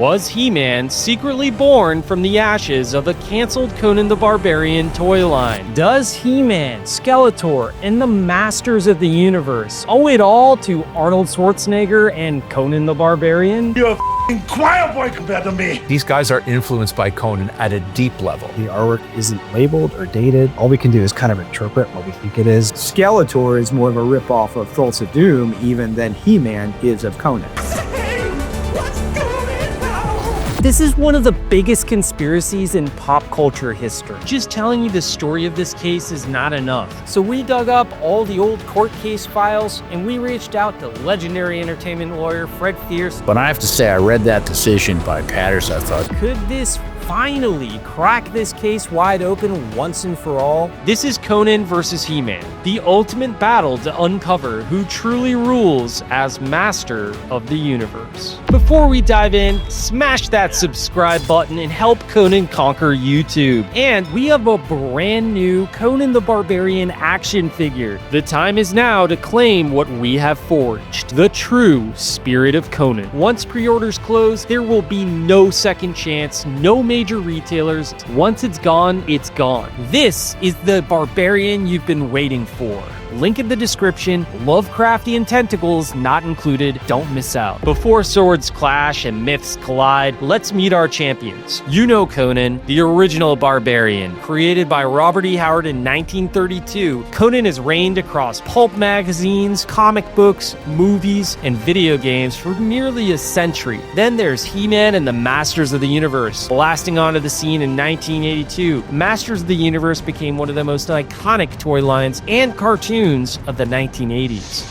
Was He-Man secretly born from the ashes of a canceled Conan the Barbarian toy line? Does He-Man, Skeletor, and the Masters of the Universe owe it all to Arnold Schwarzenegger and Conan the Barbarian? You're a quiet boy compared to me. These guys are influenced by Conan at a deep level. The artwork isn't labeled or dated. All we can do is kind of interpret what we think it is. Skeletor is more of a ripoff of Thulsa Doom even than He-Man is of Conan. This is one of the biggest conspiracies in pop culture history. Just telling you the story of this case is not enough. So we dug up all the old court case files and we reached out to legendary entertainment lawyer Fred Fierce. But I have to say, I read that decision by Patterson. I thought, could this finally crack this case wide open once and for all? This is Conan versus He-Man, the ultimate battle to uncover who truly rules as master of the universe. Before we dive in, smash that subscribe button and help Conan conquer YouTube. And we have a brand new Conan the Barbarian action figure. The time is now to claim what we have forged, the true spirit of Conan. Once pre-orders close, there will be no second chance, no major retailers. Once it's gone, it's gone. This is the Barbarian you've been waiting for. Link in the description. Lovecraftian tentacles not included. Don't miss out. Before swords clash and myths collide, let's meet our champions. You know Conan, the original Barbarian. Created by Robert E. Howard in 1932, Conan has reigned across pulp magazines, comic books, movies, and video games for nearly a century. Then there's He-Man and the Masters of the Universe. Blasting onto the scene in 1982, Masters of the Universe became one of the most iconic toy lines and cartoons of the 1980s.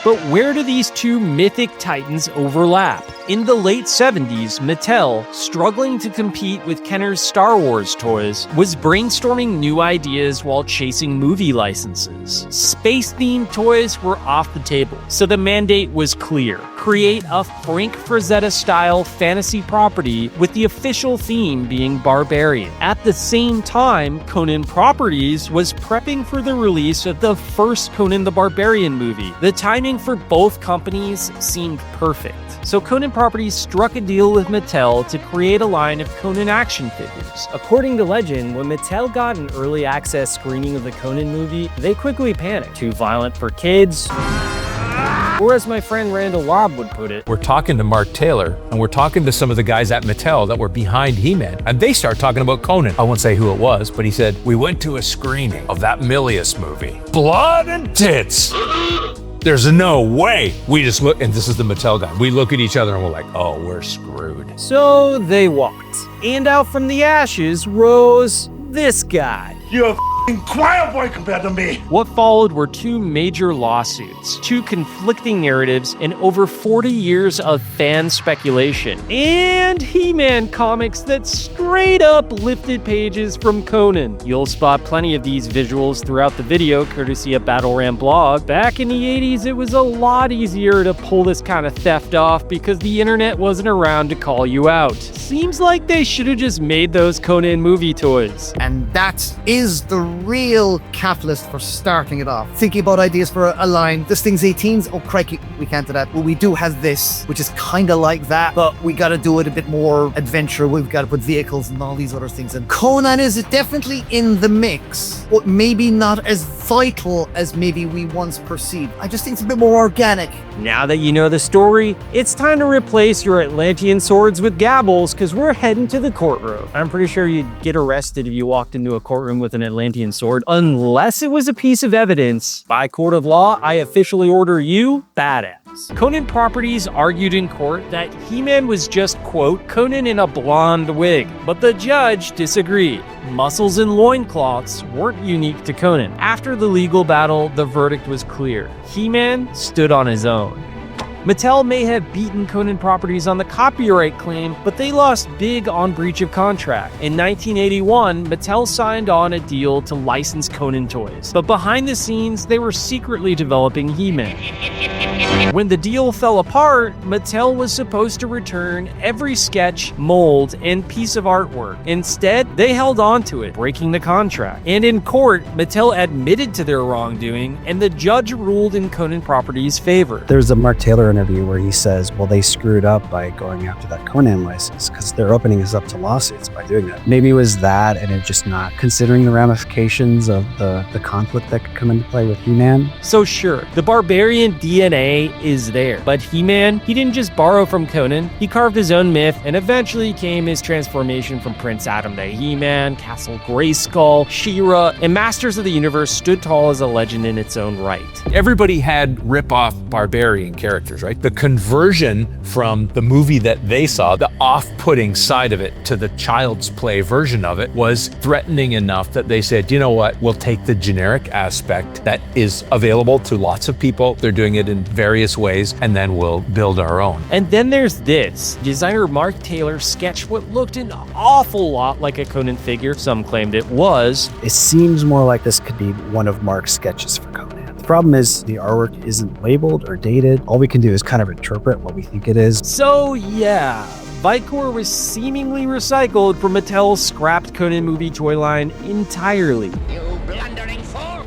But where do these two mythic titans overlap? In the late 70s, Mattel, struggling to compete with Kenner's Star Wars toys, was brainstorming new ideas while chasing movie licenses. Space-themed toys were off the table, so the mandate was clear. Create a Frank Frazetta-style fantasy property with the official theme being Barbarian. At the same time, Conan Properties was prepping for the release of the first Conan the Barbarian movie. The timing for both companies seemed perfect. So Conan Properties struck a deal with Mattel to create a line of Conan action figures. According to legend, when Mattel got an early access screening of the Conan movie, they quickly panicked. Too violent for kids. Or as my friend Randall Lobb would put it, We're talking to Mark Taylor, and we're talking to some of the guys at Mattel that were behind He-Man, and they start talking about Conan. I won't say who it was, but he said, we went to a screening of that Milius movie. Blood and tits! There's no way. We just look, and this is the Mattel guy. We look at each other and we're like, oh, we're screwed. so they walked. And out from the ashes rose this guy. You're a quiet boy compared to me. What followed were two major lawsuits, two conflicting narratives, and over 40 years of fan speculation. And He-Man comics that straight up lifted pages from Conan. You'll spot plenty of these visuals throughout the video, courtesy of Battle Ram blog. Back in the 80s, it was a lot easier to pull this kind of theft off because the internet wasn't around to call you out. Seems like they should have just made those Conan movie toys. And that is the real catalyst for starting it off. Thinking about ideas for a line. This thing's 18s. Oh, crikey, we can't do that. Well, we do have this, which is kind of like that, but we got to do it a bit more adventure. We've got to put vehicles and all these other things in. Conan is definitely in the mix, but maybe not as vital as maybe we once perceived. I just think it's a bit more organic. Now that you know the story, it's time to replace your Atlantean swords with gabbles because we're heading to the courtroom. I'm pretty sure you'd get arrested if you walked into a courtroom with an Atlantean sword, unless it was a piece of evidence. By court of law, I officially order you badass. Conan Properties argued in court that He-Man was just, quote, Conan in a blonde wig, but the judge disagreed. Muscles and loincloths weren't unique to Conan. After the legal battle, the verdict was clear. He-Man stood on his own. Mattel may have beaten Conan Properties on the copyright claim, but they lost big on breach of contract. In 1981, Mattel signed on a deal to license Conan toys, but behind the scenes, they were secretly developing He-Man. When the deal fell apart, Mattel was supposed to return every sketch, mold, and piece of artwork. Instead, they held on to it, breaking the contract. And in court, Mattel admitted to their wrongdoing, and the judge ruled in Conan Properties' favor. There's a Mark Taylor interview where he says, well, they screwed up by going after that Conan license because they're opening us up to lawsuits by doing that. Maybe it was that, and it just not considering the ramifications of the conflict that could come into play with He-Man. So sure, the Barbarian DNA is there, but He-Man, he didn't just borrow from Conan, he carved his own myth, and eventually came his transformation from Prince Adam to He-Man, Castle Grayskull, She-Ra, and Masters of the Universe stood tall as a legend in its own right. Everybody had rip-off barbarian characters, right? The conversion from the movie that they saw, the off-putting side of it, to the child's play version of it was threatening enough that they said, you know what, we'll take the generic aspect that is available to lots of people. They're doing it in various ways, and then we'll build our own. And then there's this. Designer Mark Taylor sketched what looked an awful lot like a Conan figure. Some claimed it was. It seems more like this could be one of Mark's sketches for Conan. The problem is the artwork isn't labeled or dated. All we can do is kind of interpret what we think it is. So yeah, Vikor was seemingly recycled from Mattel's scrapped Conan movie toy line entirely.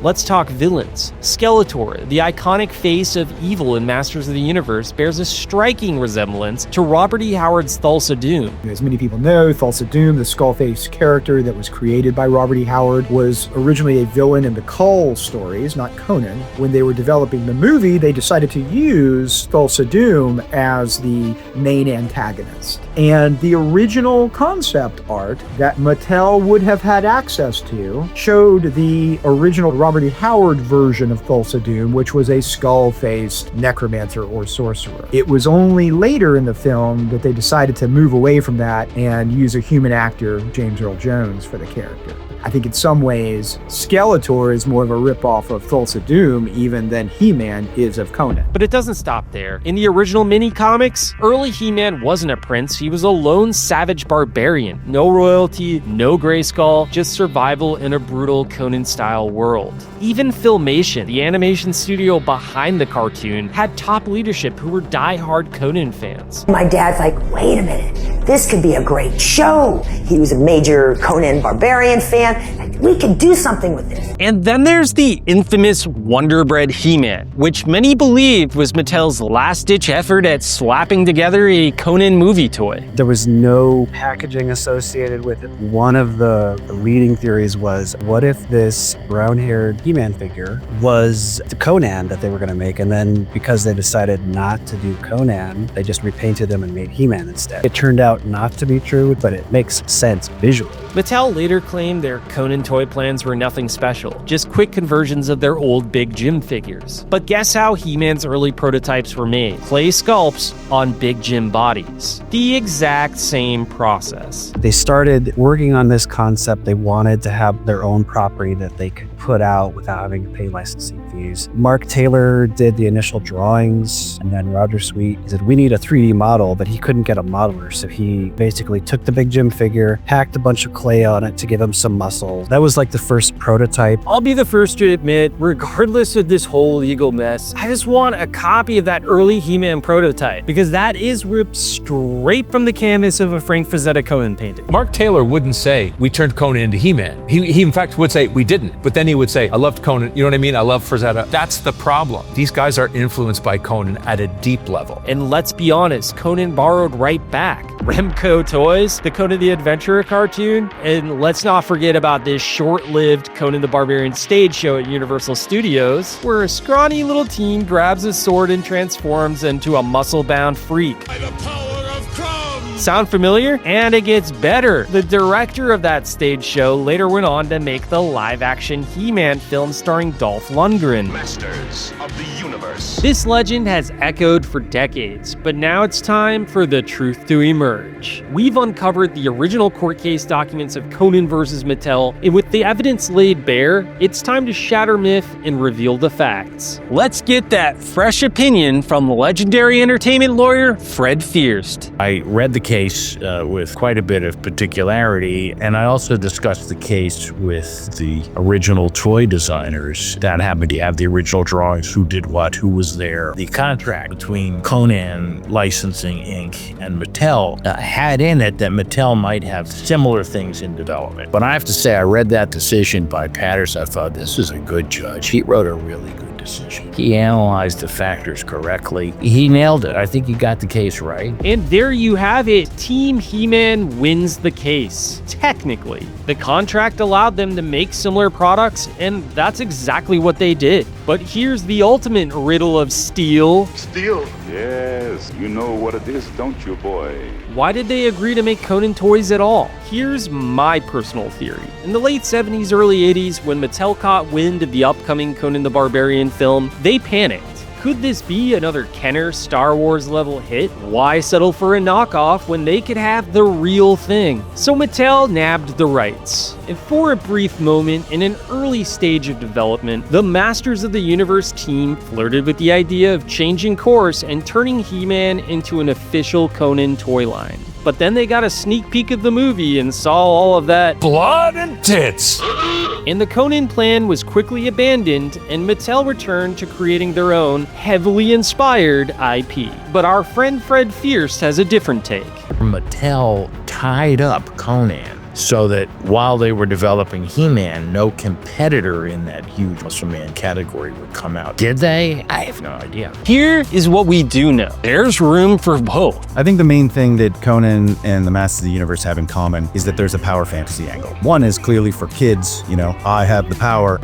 Let's talk villains. Skeletor, the iconic face of evil in Masters of the Universe, bears a striking resemblance to Robert E. Howard's Thulsa Doom. As many people know, Thulsa Doom, the skull-faced character that was created by Robert E. Howard, was originally a villain in the Cull stories, not Conan. When they were developing the movie, they decided to use Thulsa Doom as the main antagonist. And the original concept art that Mattel would have had access to showed the original Robert E. Howard version of Thulsa Doom, which was a skull-faced necromancer or sorcerer. It was only later in the film that they decided to move away from that and use a human actor, James Earl Jones, for the character. I think in some ways, Skeletor is more of a ripoff of Thulsa Doom even than He-Man is of Conan. But it doesn't stop there. In the original mini-comics, early He-Man wasn't a prince, he was a lone savage barbarian. No royalty, no Grayskull, just survival in a brutal Conan-style world. Even Filmation, the animation studio behind the cartoon, had top leadership who were die-hard Conan fans. My dad's like, wait a minute, this could be a great show. He was a major Conan Barbarian fan. We could do something with this. And then there's the infamous Wonderbread He-Man, which many believe was Mattel's last-ditch effort at slapping together a Conan movie toy. There was no packaging associated with it. One of the leading theories was, what if this brown-haired He-Man figure was the Conan that they were going to make, and then because they decided not to do Conan, they just repainted him and made He-Man instead. It turned out not to be true, but it makes sense visually. Mattel later claimed their Conan toy plans were nothing special, just quick conversions of their old Big Jim figures. But guess how He-Man's early prototypes were made? Clay sculpts on Big Jim bodies. The exact same process. They started working on this concept. They wanted to have their own property that they could put out without having to pay licensing fees. Mark Taylor did the initial drawings, and then Roger Sweet said, we need a 3D model, but he couldn't get a modeler, so he basically took the Big Jim figure, packed a bunch of clay on it to give him some muscle. That was like the first prototype. I'll be the first to admit, regardless of this whole legal mess, I just want a copy of that early He-Man prototype, because that is ripped straight from the canvas of a Frank Frazetta Conan painting. Mark Taylor wouldn't say, we turned Conan into He-Man. He in fact would say, we didn't. But then he would say, I loved Conan, you know what I mean? I love Frazetta. That's the problem. These guys are influenced by Conan at a deep level. And let's be honest, Conan borrowed right back. Remco Toys, the Conan the Adventurer cartoon, and let's not forget about this short-lived Conan the Barbarian stage show at Universal Studios, where a scrawny little teen grabs a sword and transforms into a muscle-bound freak. By the power of crumbs! Sound familiar? And it gets better. The director of that stage show later went on to make the live-action He-Man film starring Dolph Lundgren. Masters of the Universe. This legend has echoed for decades, but now it's time for the truth to emerge. We've uncovered the original court case documents of Conan vs. Mattel, and with the evidence laid bare, it's time to shatter myth and reveal the facts. Let's get that fresh opinion from legendary entertainment lawyer Fred Fierst. I read the case case with quite a bit of particularity, and I also discussed the case with the original toy designers that happened to have the original drawings, who did what, who was there. The contract between Conan Licensing Inc. and Mattel had in it that Mattel might have similar things in development. But I have to say, I read that decision by Patterson. I thought, this is a good judge. He wrote a really good decision. He analyzed the factors correctly. He nailed it. I think he got the case right. And there you have it. Team He-Man wins the case. Technically, the contract allowed them to make similar products, and that's exactly what they did. But here's the ultimate riddle of steel. Steel? Yes, you know what it is, don't you, boy? Why did they agree to make Conan toys at all? Here's my personal theory. In the late 70s, early 80s, when Mattel caught wind of the upcoming Conan the Barbarian film, they panicked. Could this be another Kenner Star Wars level hit? Why settle for a knockoff when they could have the real thing? So Mattel nabbed the rights. And for a brief moment, in an early stage of development, the Masters of the Universe team flirted with the idea of changing course and turning He-Man into an official Conan toy line. But then they got a sneak peek of the movie and saw all of that Blood and tits! And the Conan plan was quickly abandoned, and Mattel returned to creating their own, heavily inspired IP. But our friend Fred Fierce has a different take. Mattel tied up Conan so that while they were developing He-Man, no competitor in that huge muscle man category would come out. Did they? I have no idea. Here is what we do know. There's room for both. I think the main thing that Conan and the Masters of the Universe have in common is that there's a power fantasy angle. One is clearly for kids, I have the power.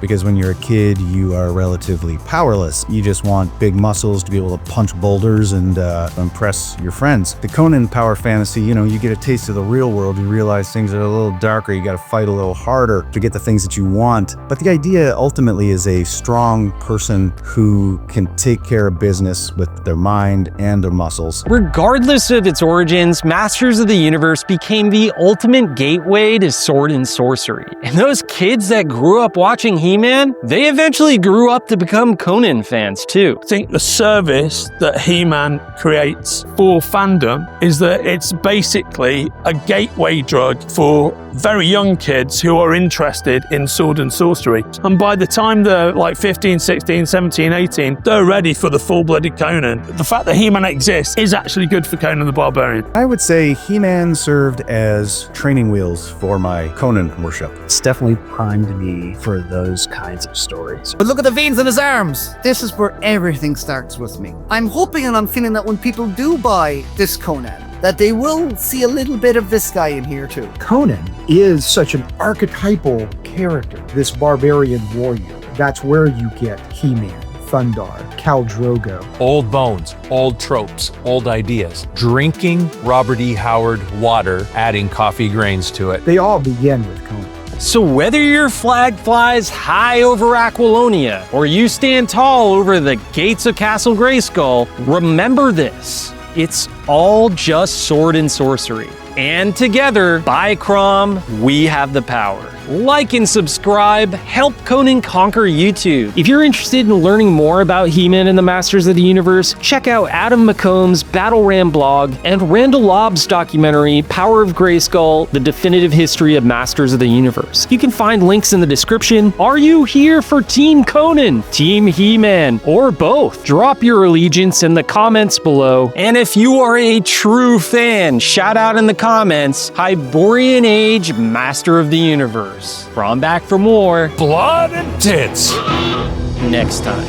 Because when you're a kid, you are relatively powerless. You just want big muscles to be able to punch boulders and impress your friends. The Conan power fantasy, you get a taste of the real world. You realize things are a little darker. You got to fight a little harder to get the things that you want. But the idea ultimately is a strong person who can take care of business with their mind and their muscles. Regardless of its origins, Masters of the Universe became the ultimate gateway to sword and sorcery. And those kids that grew up watching He-Man, they eventually grew up to become Conan fans too. I think the service that He-Man creates for fandom is that it's basically a gateway drug for very young kids who are interested in sword and sorcery. And by the time they're like 15, 16, 17, 18, they're ready for the full-blooded Conan. The fact that He-Man exists is actually good for Conan the Barbarian. I would say He-Man served as training wheels for my Conan worship. It's definitely primed me for those kinds of stories. But look at the veins in his arms. This is where everything starts with me. I'm hoping and I'm feeling that when people do buy this Conan, that they will see a little bit of this guy in here too. Conan is such an archetypal character, this barbarian warrior. That's where you get He-Man, Thundar, Khal Drogo. Old bones, old tropes, old ideas. Drinking Robert E. Howard water, adding coffee grains to it. They all begin with Conan. So whether your flag flies high over Aquilonia or you stand tall over the gates of Castle Grayskull, remember this. It's all just sword and sorcery. And together, by Crom, we have the power. Like and subscribe, help Conan conquer YouTube. If you're interested in learning more about He-Man and the Masters of the Universe, check out Adam McComb's Battle Ram blog and Randall Lobb's documentary, Power of Grayskull, The Definitive History of Masters of the Universe. You can find links in the description. Are you here for Team Conan, Team He-Man, or both? Drop your allegiance in the comments below. And if you are a true fan, shout out in the comments, Hyborian Age Master of the Universe. From back for more Blood and tits! next time.